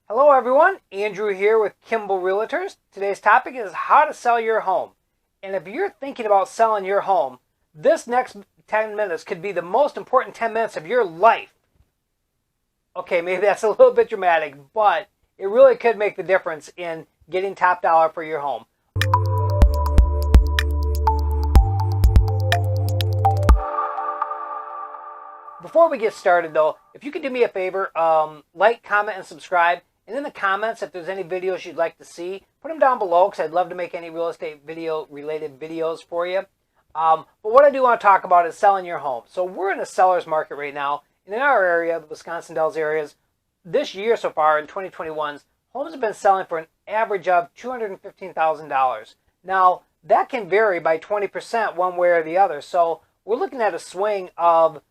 Hello everyone, Andrew here with Kimball Realtors. Today's topic is how to sell your home. And if you're thinking about selling your home, this next 10 minutes could be the most important 10 minutes of your life. Okay, maybe that's a little bit dramatic, but it really could make the difference in getting top dollar for your home. Before we get started though, if you could do me a favor, like, comment, and subscribe. And in the comments, if there's any videos you'd like to see, put them down below because I'd love to make any real estate related videos for you. But what I do want to talk about is selling your home. So we're in a seller's market right now. And in our area, the Wisconsin Dells areas, this year so far in 2021, homes have been selling for an average of $215,000. Now, that can vary by 20% one way or the other. So we're looking at a swing of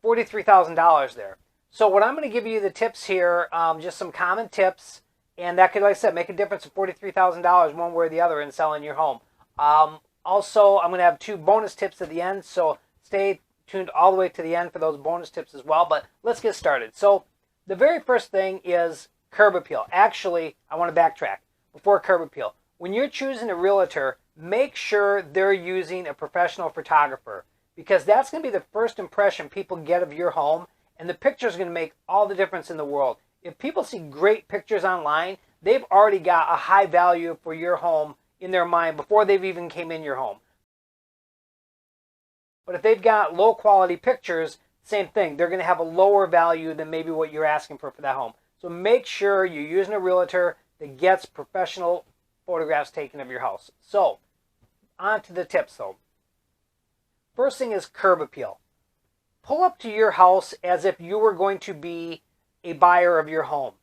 $43,000 there. So what I'm going to give you the tips here, just some common tips, and that could, like I said, make a difference of $43,000 one way or the other in selling your home. Also, I'm going to have two bonus tips at the end, so stay tuned all the way to the end for those bonus tips as well. But let's get started. So the very first thing is curb appeal. Actually, I want to backtrack before curb appeal. When you're choosing a realtor, make sure they're using a professional photographer, because that's going to be the first impression people get of your home. And the picture is going to make all the difference in the world. If people see great pictures online, they've already got a high value for your home in their mind before they've even came in your home. But if they've got low quality pictures, same thing. They're going to have a lower value than maybe what you're asking for that home. So make sure you're using a realtor that gets professional photographs taken of your house. So on to the tips though. First thing is curb appeal. Pull up to your house as if you were going to be a buyer of your home.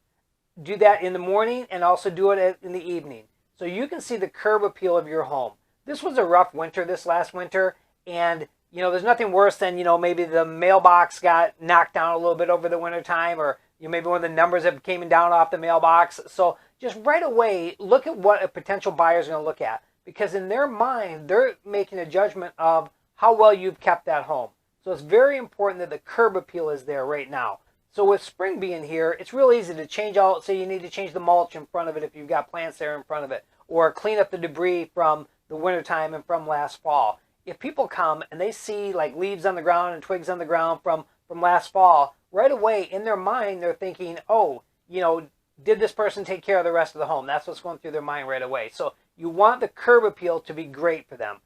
Do that in the morning and also do it in the evening, so you can see the curb appeal of your home. This was a rough winter this last winter, and there's nothing worse than maybe the mailbox got knocked down a little bit over the winter time, or maybe one of the numbers have came down off the mailbox. So just right away, look at what a potential buyer is going to look at, because in their mind, they're making a judgment of how well you've kept that home. So it's very important that the curb appeal is there right now. So with spring being here, it's real easy to change out. Say you need to change the mulch in front of it if you've got plants there in front of it, or clean up the debris from the wintertime and from last fall. If people come and they see like leaves on the ground and twigs on the ground from last fall, right away in their mind they're thinking, oh, did this person take care of the rest of the home? That's what's going through their mind right away. So you want the curb appeal to be great for them.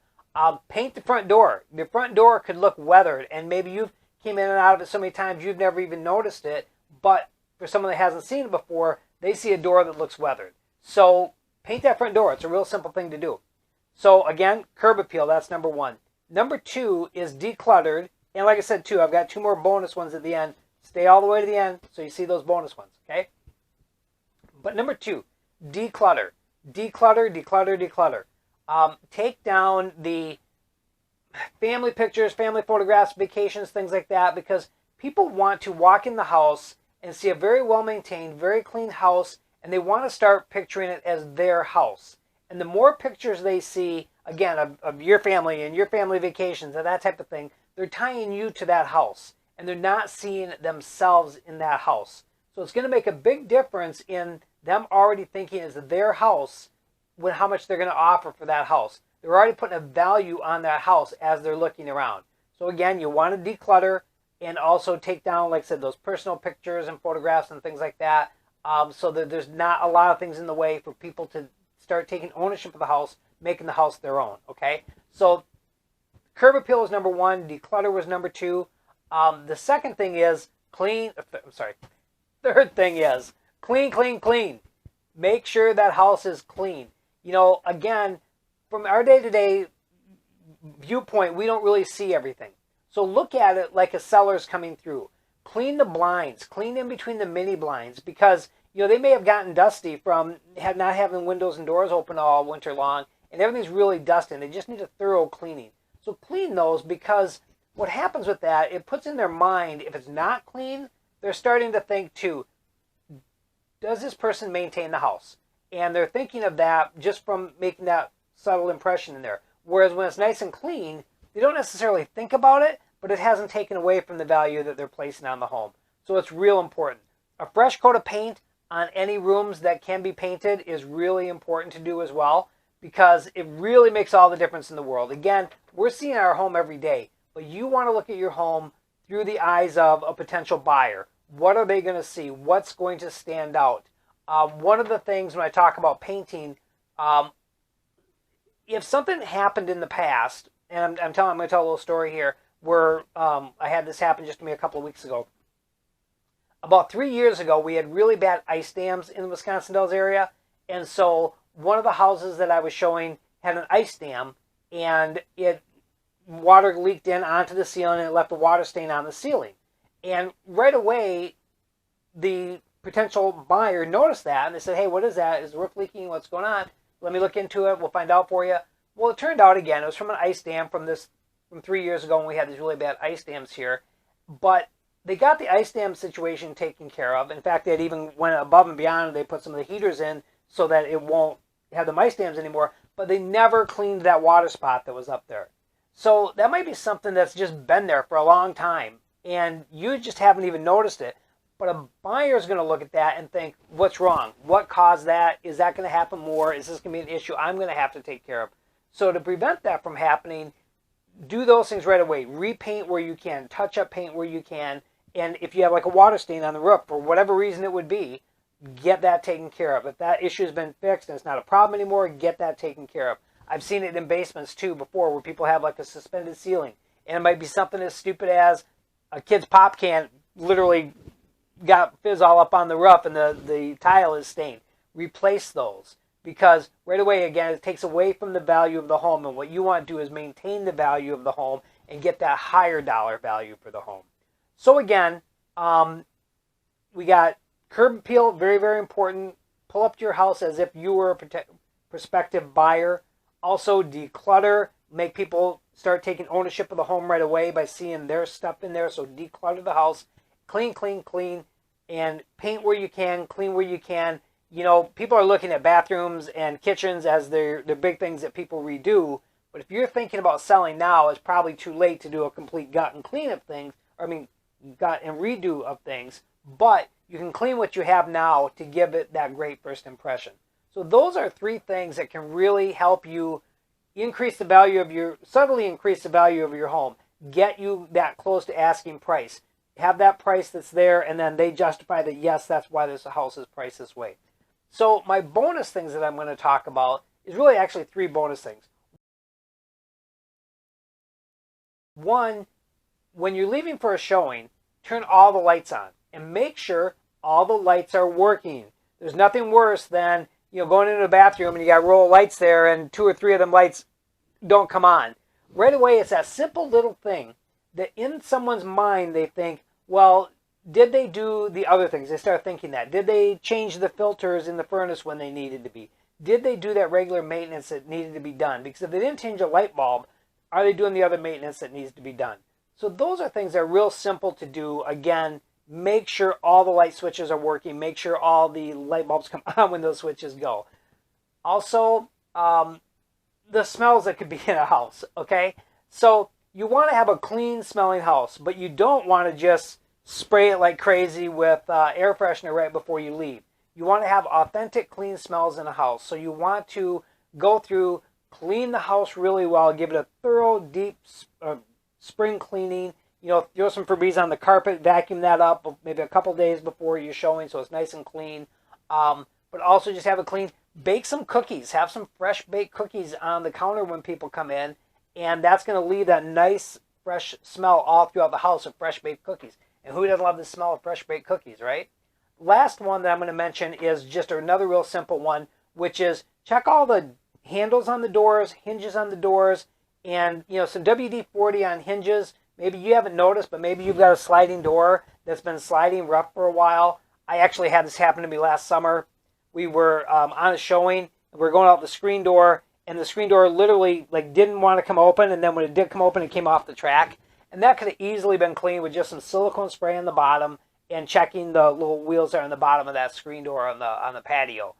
Paint the front door. The front door could look weathered, and maybe you've came in and out of it so many times you've never even noticed it, but for someone that hasn't seen it before, they see a door that looks weathered. So paint that front door. It's a real simple thing to do. So again, curb appeal, that's number one. Number two is decluttered, and like I said too, I've got two more bonus ones at the end. Stay all the way to the end so you see those bonus ones, okay? But number two, declutter. Declutter, declutter, declutter. Take down the family pictures, family photographs, vacations, things like that, because people want to walk in the house and see a very well-maintained, very clean house, and they want to start picturing it as their house. And the more pictures they see, again, of your family and your family vacations and that type of thing, they're tying you to that house, and they're not seeing themselves in that house. So it's going to make a big difference in them already thinking it's their house, with how much they're going to offer for that house. They're already putting a value on that house as they're looking around. So again, you want to declutter and also take down, like I said, those personal pictures and photographs and things like that, so that there's not a lot of things in the way for people to start taking ownership of the house, making the house their own, okay? So curb appeal was number one, declutter was number two. The second thing is third thing is clean, clean, clean. Make sure that house is clean. Again, from our day-to-day viewpoint, we don't really see everything. So look at it like a seller's coming through. Clean the blinds. Clean in between the mini blinds, because, they may have gotten dusty from not having windows and doors open all winter long, and everything's really dusty, and they just need a thorough cleaning. So clean those, because what happens with that, it puts in their mind, if it's not clean, they're starting to think too, does this person maintain the house? And they're thinking of that just from making that subtle impression in there. Whereas when it's nice and clean, they don't necessarily think about it, but it hasn't taken away from the value that they're placing on the home. So it's real important. A fresh coat of paint, on any rooms that can be painted is really important to do as well, because it really makes all the difference in the world. Again, we're seeing our home every day, but you want to look at your home through the eyes of a potential buyer. What are they going to see? What's going to stand out? One of the things when I talk about painting, if something happened in the past, and I'm going to tell a little story here where I had this happen just to me a couple of weeks ago. About 3 years ago, we had really bad ice dams in the Wisconsin Dells area, and so one of the houses that I was showing had an ice dam, and water leaked in onto the ceiling, and it left a water stain on the ceiling. And right away, the potential buyer noticed that, and they said, "Hey, what is that? Is the roof leaking? What's going on? Let me look into it. We'll find out for you." Well, it turned out, again, it was from an ice dam from 3 years ago when we had these really bad ice dams here. But they got the ice dam situation taken care of. In fact, they had even went above and beyond. They put some of the heaters in so that it won't have the ice dams anymore. But they never cleaned that water spot that was up there. So that might be something that's just been there for a long time, and you just haven't even noticed it. But a buyer is going to look at that and think, what's wrong? What caused that? Is that going to happen more? Is this going to be an issue I'm going to have to take care of? So to prevent that from happening, do those things right away. Repaint where you can. Touch up paint where you can. And if you have like a water stain on the roof, for whatever reason it would be, get that taken care of. If that issue has been fixed and it's not a problem anymore, get that taken care of. I've seen it in basements too before, where people have like a suspended ceiling. And it might be something as stupid as a kid's pop can literally got fizz all up on the roof and the tile is stained. Replace those, because right away, again, it takes away from the value of the home. And what you want to do is maintain the value of the home and get that higher dollar value for the home. So again, we got curb appeal, very, very important. Pull up to your house as if you were a prospective buyer. Also declutter, make people start taking ownership of the home right away by seeing their stuff in there. So declutter the house, clean, clean, clean, and paint where you can, clean where you can. You know, people are looking at bathrooms and kitchens as they're big things that people redo. But if you're thinking about selling now, it's probably too late to do a complete gut and clean of things. Gut and redo of things. But you can clean what you have now to give it that great first impression. So those are 3 things that can really help you subtly increase the value of your home. Get you that close to asking price. Have that price that's there, and then they justify that, yes, that's why this house is priced this way. So my bonus things that I'm going to talk about is really actually 3 bonus things. One, when you're leaving for a showing, turn all the lights on and make sure all the lights are working. There's nothing worse than going into the bathroom and you got a row of lights there and 2 or 3 of them lights don't come on. Right away, it's that simple little thing that in someone's mind they think, well, did they do the other things? They start thinking that. Did they change the filters in the furnace when they needed to be? Did they do that regular maintenance that needed to be done? Because if they didn't change a light bulb, are they doing the other maintenance that needs to be done? So those are things that are real simple to do. Again, make sure all the light switches are working. Make sure all the light bulbs come on when those switches go. Also, the smells that could be in a house, okay? So you want to have a clean smelling house, but you don't want to just spray it like crazy with air freshener right before you leave. You want to have authentic clean smells in a house. So you want to go through, clean the house really well, give it a thorough, deep spring cleaning. Throw some Febreze on the carpet, vacuum that up maybe a couple days before you're showing so it's nice and clean. But also just have it clean. Bake some cookies. Have some fresh baked cookies on the counter when people come in. And that's going to leave that nice, fresh smell all throughout the house of fresh baked cookies. And who doesn't love the smell of fresh baked cookies, right? Last one that I'm going to mention is just another real simple one, which is check all the handles on the doors, hinges on the doors, and some WD-40 on hinges. Maybe you haven't noticed, but maybe you've got a sliding door that's been sliding rough for a while. I actually had this happen to me last summer. We were on a showing. We were going out the screen door, and the screen door literally didn't want to come open, and then when it did come open, it came off the track. And that could have easily been cleaned with just some silicone spray on the bottom and checking the little wheels that are on the bottom of that screen door on the patio.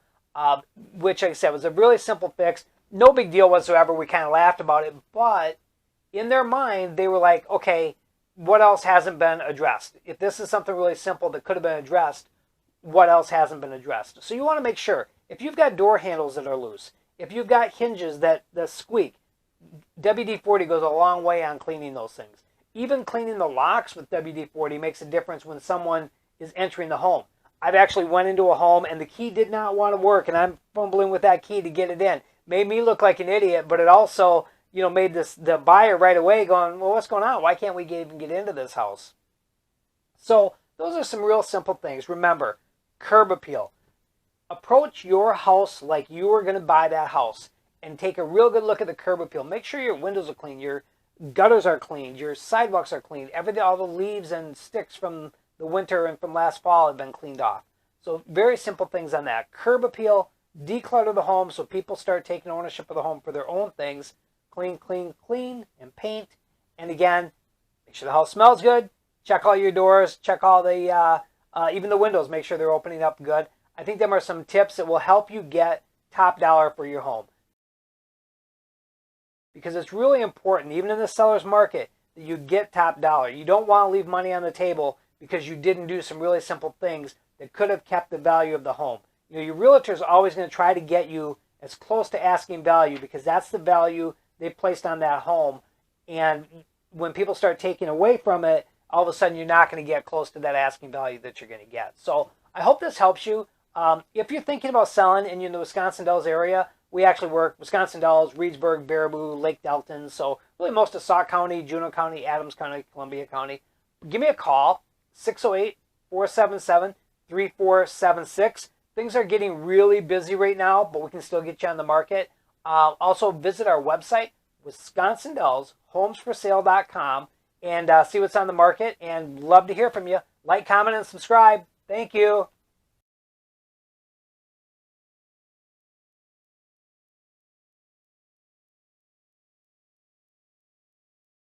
Which, like I said, was a really simple fix. No big deal whatsoever. We kind of laughed about it, but in their mind, they were like, okay, what else hasn't been addressed? If this is something really simple that could have been addressed, what else hasn't been addressed. So you want to make sure, if you've got door handles that are loose, if you've got hinges that squeak, WD-40 goes a long way on cleaning those things. Even cleaning the locks with WD-40 makes a difference when someone is entering the home. I've actually went into a home and the key did not want to work, and I'm fumbling with that key to get it in. Made me look like an idiot, but it also, made the buyer right away going, well, what's going on? Why can't we even get into this house? So those are some real simple things. Remember, curb appeal. Approach your house like you were going to buy that house and take a real good look at the curb appeal. Make sure your windows are clean, your gutters are clean, your sidewalks are clean, everything, all the leaves and sticks from the winter and from last fall have been cleaned off. So very simple things on that. Curb appeal, declutter the home so people start taking ownership of the home for their own things. Clean, clean, clean, and paint. And again, make sure the house smells good. Check all your doors. Check all the, even the windows. Make sure they're opening up good. I think them are some tips that will help you get top dollar for your home. Because it's really important, even in the seller's market, that you get top dollar. You don't want to leave money on the table because you didn't do some really simple things that could have kept the value of the home. Your realtor is always going to try to get you as close to asking value because that's the value they placed on that home. And when people start taking away from it, all of a sudden you're not going to get close to that asking value that you're going to get. So I hope this helps you. If you're thinking about selling in the Wisconsin Dells area, we actually work Wisconsin Dells, Reedsburg, Baraboo, Lake Delton. So really most of Sauk County, Juneau County, Adams County, Columbia County. Give me a call, 608-477-3476. Things are getting really busy right now, but we can still get you on the market. Also visit our website, Wisconsin Dells, homesforsale.com, and see what's on the market. And love to hear from you. Like, comment, and subscribe. Thank you.